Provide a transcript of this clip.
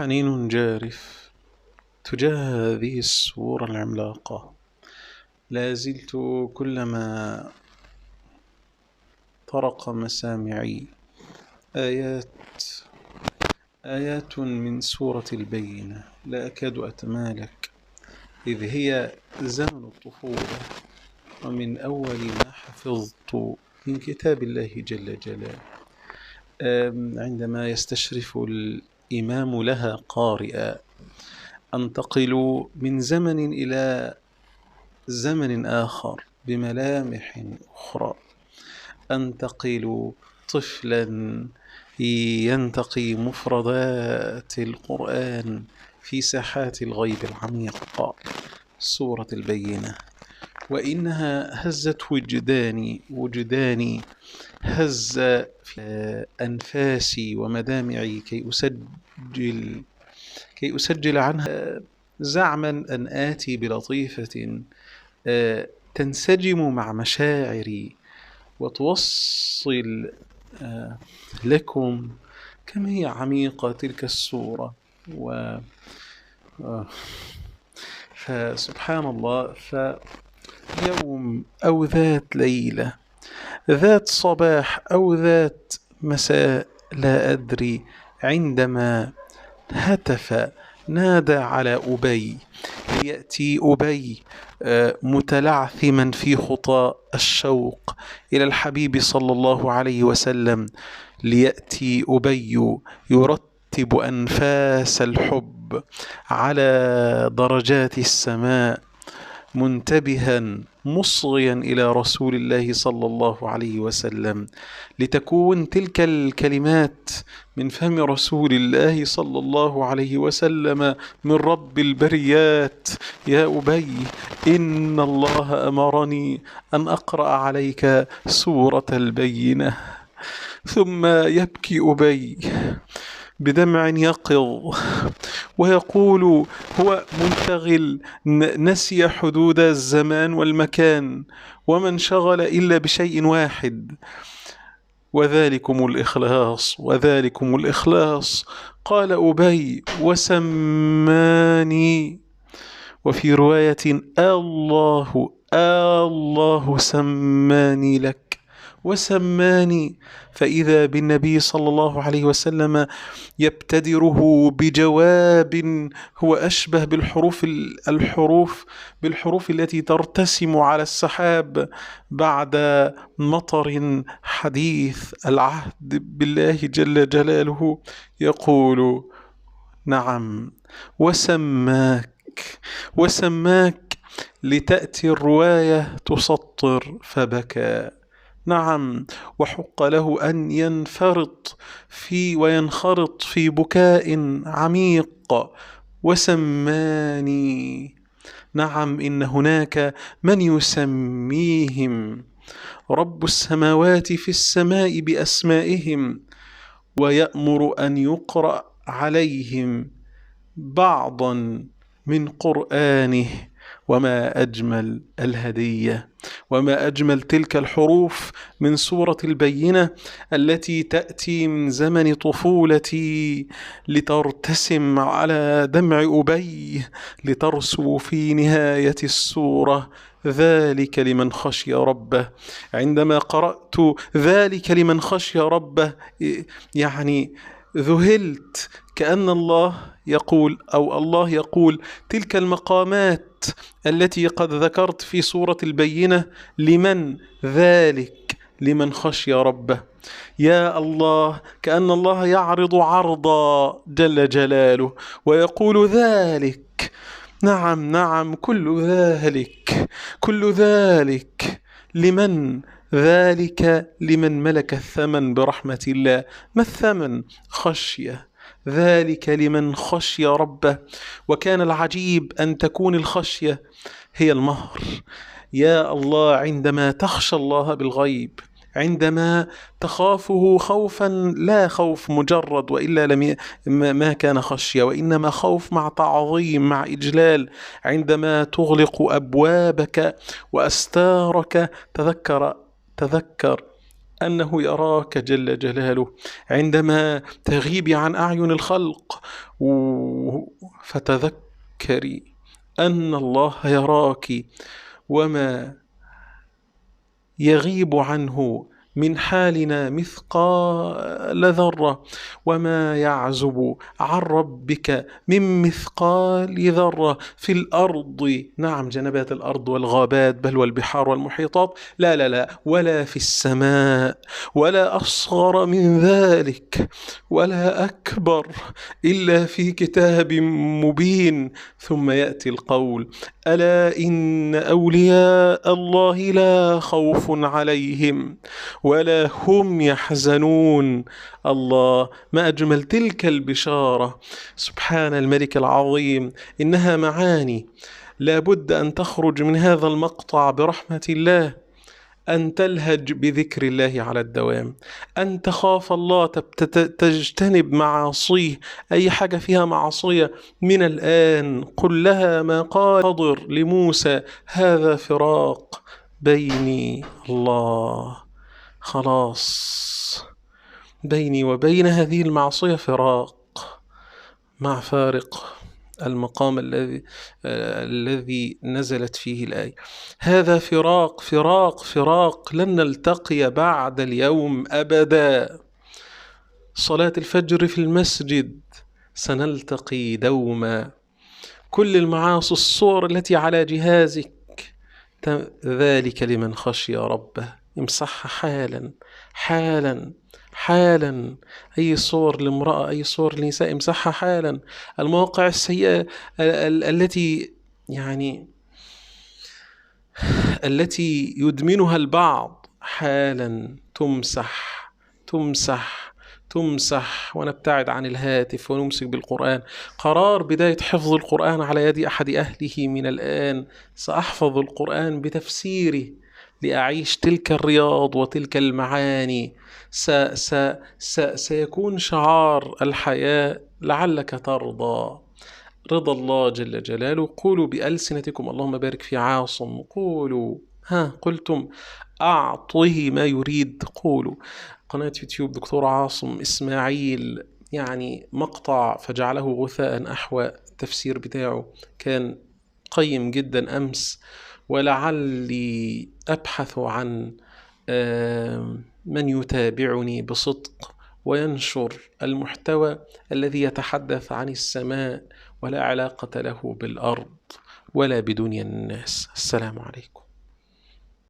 حنين جارف تجاه هذه السورة العملاقة. لا زلت كلما طرق مسامعي آيات من سورة البينة لا أكاد أتمالك، إذ هي زمن الطفولة، ومن أول ما حفظت من كتاب الله جل جلاله. عندما يستشرف الإمام لها قارئا أنتقل من زمن إلى زمن آخر بملامح أخرى، أنتقل طفلا ينتقي مفردات القرآن في ساحات الغيب العميق. سورة البينة، وإنها هزت وجداني هز في أنفاسي ومدامعي كي أسجل عنها، زعما أن آتي بلطيفة تنسجم مع مشاعري وتوصل لكم كم هي عميقة تلك السورة. فسبحان الله، فيوم أو ذات ليلة، ذات صباح أو ذات مساء، لا أدري، عندما هتف نادى على أبي ليأتي أبي متلعثما في خطى الشوق إلى الحبيب صلى الله عليه وسلم، ليأتي أبي يرتب أنفاس الحب على درجات السماء، منتبها مصغيا إلى رسول الله صلى الله عليه وسلم، لتكون تلك الكلمات من فم رسول الله صلى الله عليه وسلم من رب البريات: يا أبي، إن الله أمرني أن أقرأ عليك سورة البينة. ثم يبكي أبي بدمع يقظ ويقول، هو منشغل، نسي حدود الزمان والمكان، وما انشغل إلا بشيء واحد: وذلكم الإخلاص. قال أبي: وسماني. وفي رواية: الله سماني لك وسماني. فإذا بالنبي صلى الله عليه وسلم يبتدره بجواب هو أشبه بالحروف التي ترتسم على السحاب بعد مطر حديث العهد بالله جل جلاله، يقول: نعم، وسماك. لتأتي الرواية تسطر: فبكى. نعم، وحق له أن وينخرط في بكاء عميق: وسماني. نعم، إن هناك من يسميهم رب السماوات في السماء بأسمائهم، ويأمر أن يقرأ عليهم بعضا من قرآنه. وما أجمل الهدية، وما أجمل تلك الحروف من سورة البينة التي تأتي من زمن طفولتي لترتسم على دمع أبي، لترسو في نهاية السورة: ذلك لمن خشي ربه. عندما قرأت ذلك لمن خشي ربه، يعني ذهلت، كأن الله يقول تلك المقامات التي قد ذكرت في سورة البينة لمن خشي ربه. يا الله، كأن الله يعرض عرضا جل جلاله ويقول: ذلك، نعم، كل ذلك لمن ملك الثمن برحمة الله. ما الثمن؟ خشية. ذلك لمن خشي ربه. وكان العجيب أن تكون الخشية هي المهر. يا الله، عندما تخشى الله بالغيب، عندما تخافه خوفا لا خوف مجرد، وإلا ما كان خشية، وإنما خوف مع تعظيم، مع إجلال. عندما تغلق أبوابك وأستارك، تذكر أنه يراك جل جلاله. عندما تغيب عن أعين الخلق فتذكري أن الله يراك، وما يغيب عنه من حالنا مثقال ذرة، وما يعزب عن ربك من مثقال ذرة في الأرض، نعم جنبات الأرض والغابات بل والبحار والمحيطات، لا لا لا، ولا في السماء، ولا أصغر من ذلك ولا أكبر إلا في كتاب مبين. ثم يأتي القول: ألا إن أولياء الله لا خوف عليهم ولا هم يحزنون. الله، ما أجمل تلك البشارة! سبحان الملك العظيم. إنها معاني لا بد أن تخرج من هذا المقطع برحمة الله، أن تلهج بذكر الله على الدوام، أن تخاف الله، تجتنب معاصيه، أي حاجة فيها معصية من الآن. قل لها ما قال خضر لموسى: هذا فراق بيني، الله، خلاص بيني وبين هذه المعصية فراق، مع فارق المقام الذي نزلت فيه الآية. هذا فراق فراق فراق، لن نلتقي بعد اليوم أبدا. صلاة الفجر في المسجد سنلتقي دوما. كل المعاصي، الصور التي على جهازك، ذلك لمن خشي ربه، امسحها حالا حالا حالا. أي صور لامرأة، أي صور لنساء، امسحها حالا. المواقع السيئة التي التي يدمنها البعض حالا تمسح تمسح تمسح، ونبتعد عن الهاتف ونمسك بالقرآن. قرار بداية حفظ القرآن على يد أحد أهله من الآن. سأحفظ القرآن بتفسيره لأعيش تلك الرياض وتلك المعاني. سيكون شعار الحياة: لعلك ترضى، رضا الله جل جلاله. قولوا بألسنتكم: اللهم بارك في عاصم. قولوا، قلتم أعطه ما يريد. قولوا. قناة يوتيوب دكتور عاصم إسماعيل، مقطع فجعله غثاء أحوى، التفسير بتاعه كان قيم جدا أمس، ولعلي أبحث عن من يتابعني بصدق وينشر المحتوى الذي يتحدث عن السماء ولا علاقة له بالأرض ولا بدنيا الناس. السلام عليكم.